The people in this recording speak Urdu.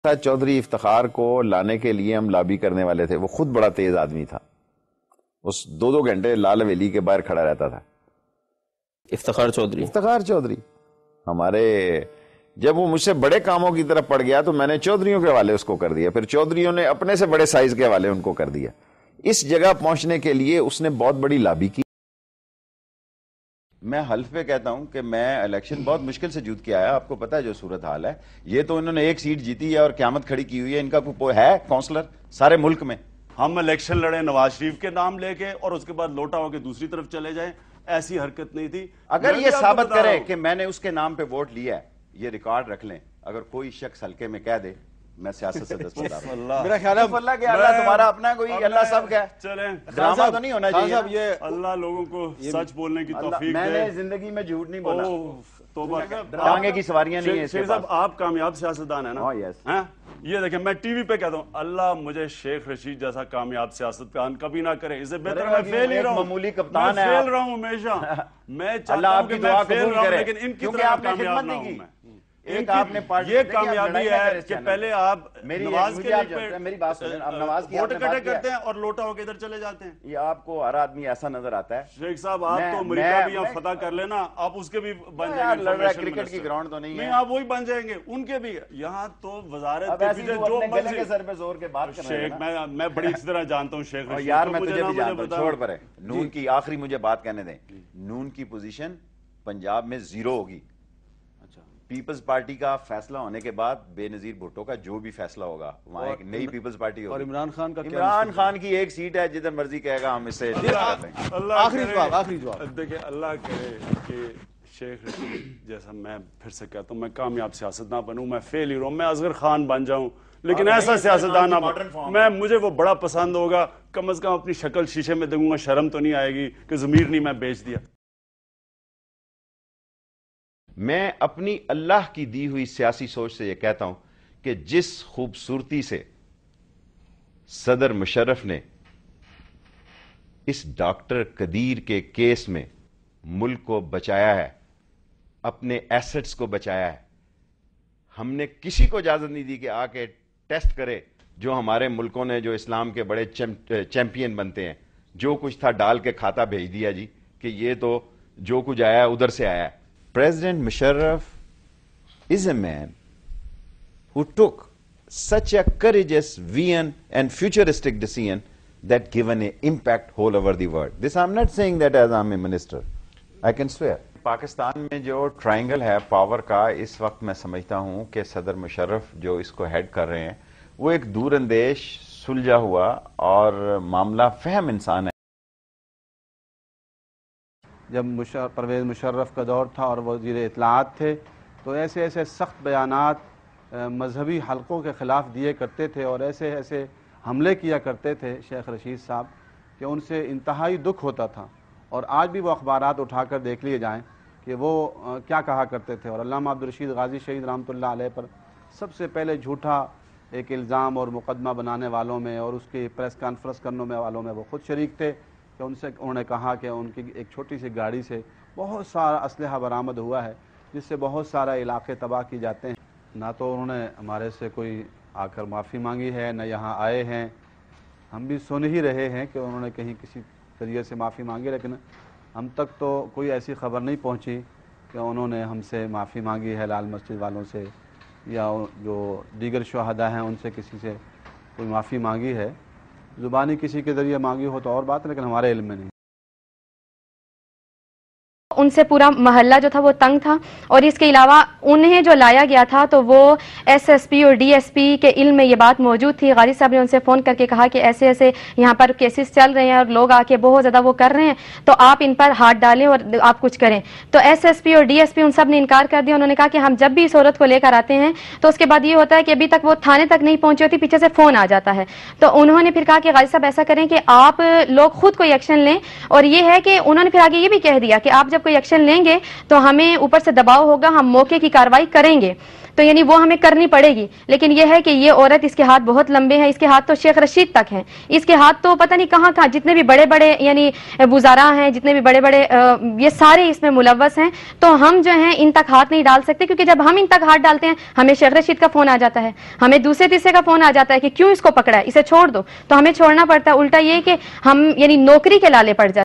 چودھری افتخار کو لانے کے لیے ہم لابی کرنے والے تھے. وہ خود بڑا تیز آدمی تھا, اس 2 گھنٹے لال حویلی کے باہر کھڑا رہتا تھا. افتخار چودھری ہمارے, جب وہ مجھ سے بڑے کاموں کی طرف پڑ گیا تو میں نے چودھریوں کے حوالے اس کو کر دیا, پھر چودھریوں نے اپنے سے بڑے سائز کے حوالے ان کو کر دیا. اس جگہ پہنچنے کے لیے اس نے بہت بڑی لابی کی. میں حلف پہ کہتا ہوں کہ میں الیکشن بہت مشکل سے جیت کے آیا. آپ کو پتا ہے جو صورتحال ہے, یہ تو انہوں نے 1 سیٹ جیتی ہے اور قیامت کھڑی کی ہوئی ہے. ان کا کوئی ہے کونسلر سارے ملک میں؟ ہم الیکشن لڑے نواز شریف کے نام لے کے اور اس کے بعد لوٹا ہو کے دوسری طرف چلے جائیں, ایسی حرکت نہیں تھی. اگر یہ ثابت کرے کہ میں نے اس کے نام پہ ووٹ لیا ہے, یہ ریکارڈ رکھ لیں. اگر کوئی شخص ہلکے میں کہہ دے میں سیاست سے دستبردار ہوں. میرا خیال ہے اللہ کہ اللہ تمہارا اپنا کوئی, اللہ سب کا چلیں ڈرامہ تو نہیں ہونا چاہیے. اللہ لوگوں کو سچ بولنے کی توفیق دے. میں نے زندگی میں جھوٹ نہیں بولا. توبہ. ٹانگے کی سواریاں نہیں ہیں. شیخ صاحب آپ کامیاب سیاستدان ہیں نا, یہ دیکھیں میں ٹی وی پہ کہتا ہوں اللہ مجھے شیخ رشید جیسا کامیاب سیاستدان کبھی نہ کرے. اسے بہتر میں فیل ہی رہا ہوں, معمولی کپتان ہے, میں فیل رہا ہوں ہمیشہ. میں چاہتا ہوں کہ میں فیل رہا ہوں لیکن ان کی طرح کامیاب نہ ہوں. میں یہ کامیابی ہے کہ پہلے آپ نواز کے لیے میری بات سنیں, آپ نواز کی ووٹ اکٹھے کرتے ہیں اور لوٹا ہو کے ادھر چلے جاتے ہیں. یہ آپ کو ہر آدمی ایسا نظر آتا ہے. شیخ صاحب آپ تو امریکہ بھی یہاں فتح کر لینا, آپ اس کے بھی بن جائیں گے. کرکٹ کی گراؤنڈ تو نہیں ہے, آپ وہی بن جائیں گے, ان کے بھی. یہاں تو وزارت جو مرضی سر پہ زور کے بات کر رہے ہیں. میں بڑی اچھی طرح جانتا ہوں شیخ رشید. یار میں تجھے بھی جانتا ہوں, چھوڑ پرے. نون کی آخری مجھے بات کہنے دیں. نون کی پوزیشن پنجاب میں 0 ہوگی. پیپلز پارٹی کا فیصلہ ہونے کے بعد بے نظیر بھٹو کا جو بھی فیصلہ ہوگا وہاں ایک نئی پیپلز پارٹی ہوگی. اور عمران خان کا, عمران خان کی 1 سیٹ ہے, جدھر مرضی کہے گا ہم اس سے. آخری جواب دیکھیں, اللہ کرے کہ شیخ رشید جیسا, میں پھر سے کہتا ہوں, میں کامیاب سیاستدان بنوں, میں فیل ہی رہوں, میں اصغر خان بن جاؤں, لیکن ایسا سیاستدان میں مجھے وہ بڑا پسند ہوگا. کم از کم اپنی شکل شیشے میں دیکھوں گا, شرم تو نہیں آئے گی کہ ضمیر نہیں میں بیچ دیا. میں اپنی اللہ کی دی ہوئی سیاسی سوچ سے یہ کہتا ہوں کہ جس خوبصورتی سے صدر مشرف نے اس ڈاکٹر قدیر کے کیس میں ملک کو بچایا ہے, اپنے ایسٹس کو بچایا ہے, ہم نے کسی کو اجازت نہیں دی کہ آ کے ٹیسٹ کرے. جو ہمارے ملکوں نے جو اسلام کے بڑے چیمپئن بنتے ہیں, جو کچھ تھا ڈال کے کھاتا بھیج دیا جی کہ یہ تو جو کچھ آیا ہے ادھر سے آیا ہے. President Musharraf is a man who took such a courageous, vision and futuristic decision that given an impact whole over the world. This I'm not saying that as I'm a minister. I can swear. Pakistan میں جو ٹرائنگل ہے پاور کا, اس وقت میں سمجھتا ہوں کہ صدر مشرف جو اس کو ہیڈ کر رہے ہیں وہ ایک دور اندیش, سلجھا ہوا اور معاملہ فہم انسان ہے. جب پرویز مشرف کا دور تھا اور وزیر اطلاعات تھے تو ایسے سخت بیانات مذہبی حلقوں کے خلاف دیے کرتے تھے اور ایسے حملے کیا کرتے تھے شیخ رشید صاحب کہ ان سے انتہائی دکھ ہوتا تھا. اور آج بھی وہ اخبارات اٹھا کر دیکھ لیے جائیں کہ وہ کیا کہا کرتے تھے. اور علامہ عبدالرشید غازی شہید رحمۃ اللہ علیہ پر سب سے پہلے جھوٹا ایک الزام اور مقدمہ بنانے والوں میں اور اس کی پریس کانفرنس کرنے والوں میں وہ خود شریک تھے کہ انہوں نے کہا کہ ان کی ایک چھوٹی سی گاڑی سے بہت سارا اسلحہ برآمد ہوا ہے جس سے بہت سارا علاقے تباہ کی جاتے ہیں. نہ تو انہوں نے ہمارے سے کوئی آ کر معافی مانگی ہے, نہ یہاں آئے ہیں. ہم بھی سن ہی رہے ہیں کہ انہوں نے کہیں کسی ذریعے سے معافی مانگی, لیکن ہم تک تو کوئی ایسی خبر نہیں پہنچی کہ انہوں نے ہم سے معافی مانگی ہے, لال مسجد والوں سے یا جو دیگر شہداء ہیں ان سے کسی سے کوئی معافی مانگی ہے. زبانی کسی کے ذریعے مانگی ہو تو اور بات ہے, لیکن ہمارے علم میں نہیں. ان سے پورا محلہ جو تھا وہ تنگ تھا, اور اس کے علاوہ انہیں جو لایا گیا تھا تو وہ ایس ایس پی اور ڈی ایس پی کے علم میں یہ بات موجود تھی. غازی صاحب نے ان سے فون کر کے کہا کہ ایسے یہاں پر کیسز چل رہے ہیں اور لوگ آ کے بہت زیادہ وہ کر رہے ہیں, تو آپ ان پر ہاتھ ڈالیں اور آپ کچھ کریں. تو ایس ایس پی اور ڈی ایس پی ان سب نے انکار کر دیا. انہوں نے کہا کہ ہم جب بھی اس عورت کو لے کر آتے ہیں تو اس کے بعد یہ ہوتا ہے کہ ابھی تک وہ تھانے تک نہیں پہنچی ہوتی, پیچھے سے فون آ جاتا ہے. تو انہوں نے پھر کہا کہ غازی صاحب ایسا کریں کہ آپ لوگ خود کوئی ایکشن لیں, اور یہ ہے کہ انہوں نے پھر آگے یہ بھی کہہ دیا کہ آپ جب کوئی ایکشن لیں گے تو ہمیں اوپر سے دباؤ ہوگا, ہم موقع کی کارروائی کریں گے, تو یعنی وہ ہمیں کرنی پڑے گی. لیکن یہ ہے کہ یہ عورت, اس کے ہاتھ بہت لمبے ہیں, اس کے ہاتھ تو شیخ رشید تک ہیں, اس کے ہاتھ تو پتہ نہیں کہاں کہاں, جتنے بھی بڑے بڑے یعنی وزراء ہیں, جتنے بھی بڑے بڑے یہ سارے اس میں ملوث ہیں. تو ہم جو ہیں ان تک ہاتھ نہیں ڈال سکتے, کیونکہ جب ہم ان تک ہاتھ ڈالتے ہیں ہمیں شیخ رشید کا فون آ جاتا ہے, ہمیں دوسرے تیسرے کا فون آ جاتا ہے کہ کیوں اس کو پکڑا ہے, اسے چھوڑ دو, تو ہمیں چھوڑنا پڑتا ہے. الٹا یہ کہ ہم یعنی نوکری کے لالے پڑ جاتے ہیں.